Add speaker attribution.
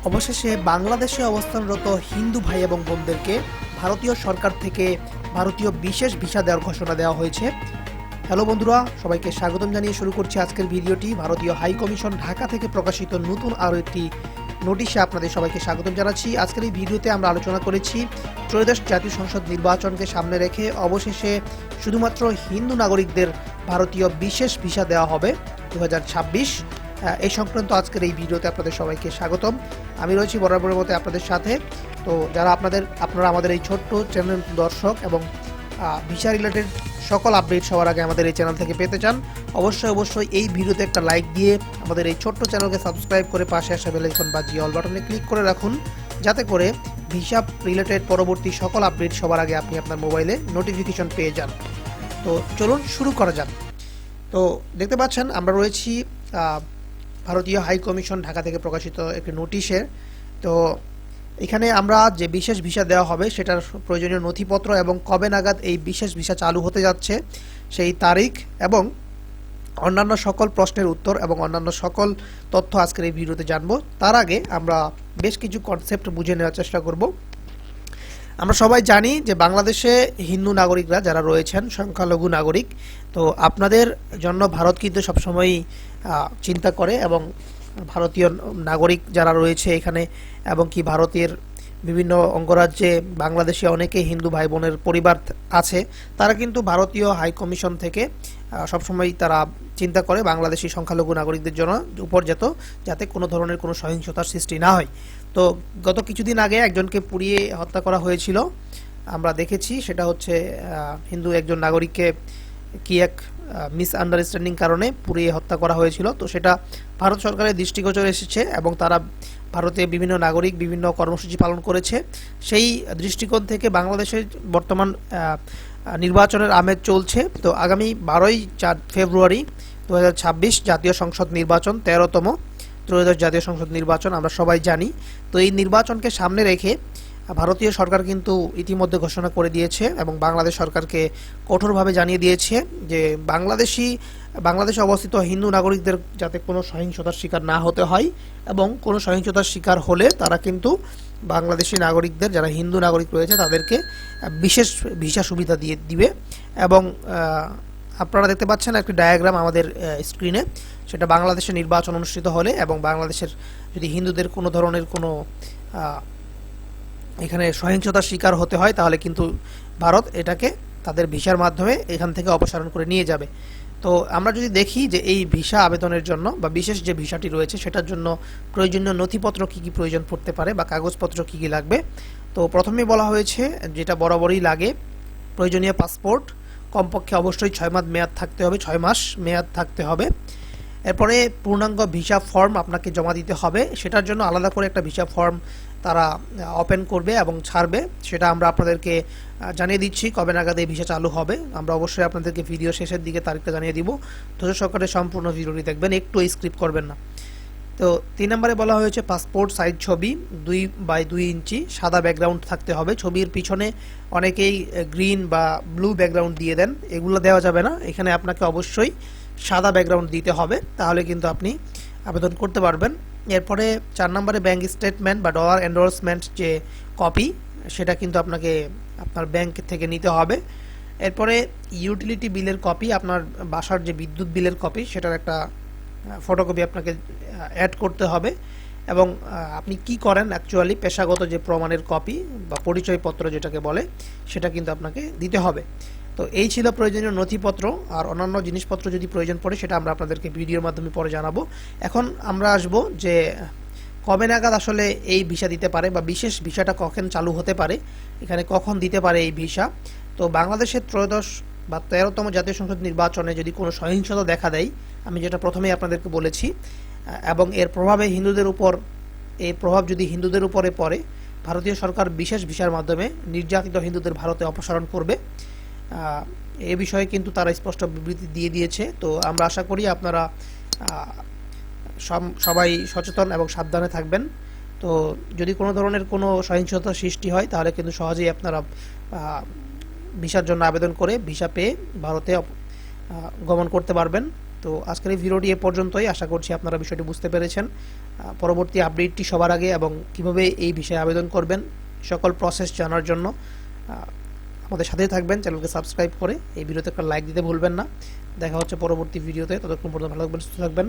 Speaker 1: অবশেষে বাংলাদেশে অবস্থানরত হিন্দু ভাই এবং বোনদেরকে ভারতীয় সরকার থেকে ভারতীয় বিশেষ ভিসা দেওয়ার ঘোষণা দেওয়া হয়েছে। হ্যালো বন্ধুরা, সবাইকে স্বাগতম জানিয়ে শুরু করছি আজকের ভিডিওটি। ভারতীয় হাই কমিশন ঢাকা থেকে প্রকাশিত নতুন আরও একটি নোটিশে আপনাদের সবাইকে স্বাগতম জানাচ্ছি। আজকের এই ভিডিওতে আমরা আলোচনা করেছি ত্রয়োদশ জাতীয় সংসদ নির্বাচনকে সামনে রেখে অবশেষে শুধুমাত্র হিন্দু নাগরিকদের ভারতীয় বিশেষ ভিসা দেওয়া হবে 2026। এই সংক্রান্ত আজকের এই ভিডিওতে আপনাদের সবাইকে স্বাগতম। আমি রয়েছি বরাবরের মতো আপনাদের সাথে। তো যারা আপনারা আমাদের এই ছোট্ট চ্যানেল দর্শক এবং ভিসা রিলেটেড সকল আপডেট সবার আগে আমাদের এই চ্যানেল থেকে পেতে চান, অবশ্যই এই ভিডিওতে একটা লাইক দিয়ে আমাদের এই ছোট্ট চ্যানেলকে সাবস্ক্রাইব করে পাশে আসা বেল আইকন বাজিয়ে অল বাটনে ক্লিক করে রাখুন, যাতে করে ভিসা রিলেটেড পরবর্তী সকল আপডেট সবার আগে আপনি আপনার মোবাইলে নোটিফিকেশন পেয়ে যান। তো চলুন শুরু করা যাক। তো দেখতে পাচ্ছেন আমরা রয়েছি ভারতীয় হাই কমিশন ঢাকা থেকে প্রকাশিত একটি নোটিশে। তো এখানে আমরা যে বিশেষ ভিসা দেওয়া হবে সেটার প্রয়োজনীয় নথিপত্র এবং কবে নাগাদ এই বিশেষ ভিসা চালু হতে যাচ্ছে সেই তারিখ এবং অন্যান্য সকল প্রশ্নের উত্তর এবং অন্যান্য সকল তথ্য আজকের এই ভিডিওতে জানবো। তার আগে আমরা বেশ কিছু কনসেপ্ট বুঝে নেওয়ার চেষ্টা করব। আমরা সবাই জানি যে বাংলাদেশে হিন্দু নাগরিকরা যারা রয়েছেন সংখ্যালঘু নাগরিক, তো আপনাদের জন্য ভারত কিন্তু সবসময়ই চিন্তা করে এবং ভারতীয় নাগরিক যারা রয়েছে এখানে এবং কি ভারতের বিভিন্ন অঙ্গরাজ্যে বাংলাদেশে অনেকে হিন্দু ভাই বোনের পরিবার আছে, তারা কিন্তু ভারতীয় হাই কমিশন থেকে সবসময় তারা চিন্তা করে বাংলাদেশি সংখ্যালঘু নাগরিকদের জন্য উপর যাতে কোনো ধরনের কোনো সহিংসতার সৃষ্টি না হয়। তো গত কিছুদিন আগে একজনকে পুড়িয়ে হত্যা করা হয়েছিল, আমরা দেখেছি। সেটা হচ্ছে হিন্দু একজন নাগরিককে কি এক মিসআন্ডারস্ট্যান্ডিং কারণে পুড়িয়ে হত্যা করা হয়েছিল। তো সেটা ভারত সরকারের দৃষ্টিগোচরে এসেছে এবং তারা ভারতে বিভিন্ন নাগরিক বিভিন্ন কর্মসূচি পালন করেছে। সেই দৃষ্টিকোণ থেকে বাংলাদেশের বর্তমান নির্বাচনের আমেজ চলছে। তো আগামী 12ই ফেব্রুয়ারি 2026 জাতীয় সংসদ নির্বাচন, 13তম ত্রয়োদশ জাতীয় সংসদ নির্বাচন আমরা সবাই জানি। তো এই নির্বাচনকে সামনে রেখে ভারতীয় সরকার কিন্তু ইতিমধ্যে ঘোষণা করে দিয়েছে এবং বাংলাদেশ সরকারকে কঠোরভাবে জানিয়ে দিয়েছে যে বাংলাদেশে অবস্থিত হিন্দু নাগরিকদের যাতে কোনো সহিংসতার শিকার না হতে হয় এবং কোনো সহিংসতার শিকার হলে তারা কিন্তু বাংলাদেশি নাগরিকদের যারা হিন্দু নাগরিক রয়েছে তাদেরকে বিশেষ ভিসা সুবিধা দিয়ে দিবে। এবং আপনারা দেখতে পাচ্ছেন একটি ডায়াগ্রাম আমাদের স্ক্রিনে, সেটা বাংলাদেশে নির্বাচন অনুষ্ঠিত হলে এবং বাংলাদেশের যদি হিন্দুদের কোনো ধরনের কোনো এখানে সহিংসতার শিকার হতে হয় তাহলে কিন্তু ভারত এটাকে তাদের ভিসার মাধ্যমে এখান থেকে অপসারণ করে নিয়ে যাবে। তো আমরা যদি দেখি যে এই ভিসা আবেদনের জন্য বা বিশেষ যে ভিসাটি রয়েছে সেটার জন্য প্রয়োজনীয় নথিপত্র কী কী প্রয়োজন পড়তে পারে বা কাগজপত্র কী কী লাগবে, তো প্রথমে বলা হয়েছে যেটা বরাবরই লাগে, প্রয়োজনীয় পাসপোর্ট কমপক্ষে অবশ্যই 6 মাস মেয়াদ থাকতে হবে। এরপরে পূর্ণাঙ্গ ভিসা ফর্ম আপনাকে জমা দিতে হবে, সেটার জন্য আলাদা করে একটা ভিসা ফর্ম তারা ওপেন করবে এবং ছাড়বে। সেটা আমরা আপনাদেরকে জানিয়ে দিচ্ছি কবে নাগাদ এই ভিসা চালু হবে। আমরা অবশ্যই আপনাদেরকে ভিডিও শেষের দিকে তারিখটা জানিয়ে দিব। ধৈর্য সহকারে সম্পূর্ণ ভিডিওটি দেখবেন, একটু স্ক্রিপ্ট করবেন না। তো 3 নম্বরে বলা হয়েছে পাসপোর্ট সাইজ ছবি 2x2 ইঞ্চি সাদা ব্যাকগ্রাউন্ড থাকতে হবে। ছবির পিছনে অনেকেই গ্রিন বা ব্লু ব্যাকগ্রাউন্ড দিয়ে দেন, এগুলো দেওয়া যাবে না। এখানে আপনাকে অবশ্যই সাদা ব্যাকগ্রাউন্ড দিতে হবে, তাহলে কিন্তু আপনি আবেদন করতে পারবেন। এরপরে 4 নম্বরে ব্যাংক স্টেটমেন্ট বা ডলার এন্ডোর্সমেন্ট যে কপি, সেটা কিন্তু আপনাকে আপনার ব্যাংক থেকে নিতে হবে। এরপরে ইউটিলিটি বিলের কপি, আপনার বাসার যে বিদ্যুৎ বিলের কপি, সেটার একটা ফটোকপি আপনাকে অ্যাড করতে হবে। এবং আপনি কি করেন অ্যাকচুয়ালি পেশাগত যে প্রমাণের কপি বা পরিচয়পত্র যেটাকে বলে, সেটা কিন্তু আপনাকে দিতে হবে। তো এই ছিল প্রয়োজনীয় নথিপত্র। আর অন্যান্য জিনিসপত্র যদি প্রয়োজন পড়ে সেটা আমরা আপনাদেরকে ভিডিওর মাধ্যমে পরে জানাবো। এখন আমরা আসব যে কবে নাগাদ আসলে এই ভিসা দিতে পারে বা বিশেষ ভিসাটা কখন চালু হতে পারে, এখানে কখন দিতে পারে এই ভিসা। তো বাংলাদেশের ত্রয়োদশ বা 13তম জাতীয় সংসদ নির্বাচনে যদি কোনো সহিংসতা দেখা দেয়, আমি যেটা প্রথমেই আপনাদেরকে বলেছি, এবং এর প্রভাবে এই প্রভাব যদি হিন্দুদের উপরে পড়ে, ভারতীয় সরকার বিশেষ ভিসার মাধ্যমে নির্যাতিত হিন্দুদের ভারতে অপসারণ করবে। এ বিষয়ে কিন্তু তারা স্পষ্ট বিবৃতি দিয়ে দিয়েছে। তো আমরা আশা করি আপনারা সবাই সচেতন এবং সাবধানে থাকবেন। তো যদি কোনো ধরনের কোনো সহিংসতার সৃষ্টি হয় তাহলে কিন্তু সহজেই আপনারা ভিসার জন্য আবেদন করে ভিসা পেয়ে ভারতে গমন করতে পারবেন। তো আজকের এই ভিডিওটি এ পর্যন্তই। আশা করছি আপনারা বিষয়টি বুঝতে পেরেছেন। পরবর্তী আপডেটটি সবার আগে এবং কিভাবে এই বিষয়ে আবেদন করবেন সকল প্রসেস জানার জন্য আমাদের সাথেই থাকবেন। চ্যানেলকে সাবস্ক্রাইব করে এই ভিডিওতে একটা লাইক দিতে ভুলবেন না। দেখা হচ্ছে পরবর্তী ভিডিওতে। ততক্ষণ পর্যন্ত ভালো থাকবেন, সুস্থ থাকবেন।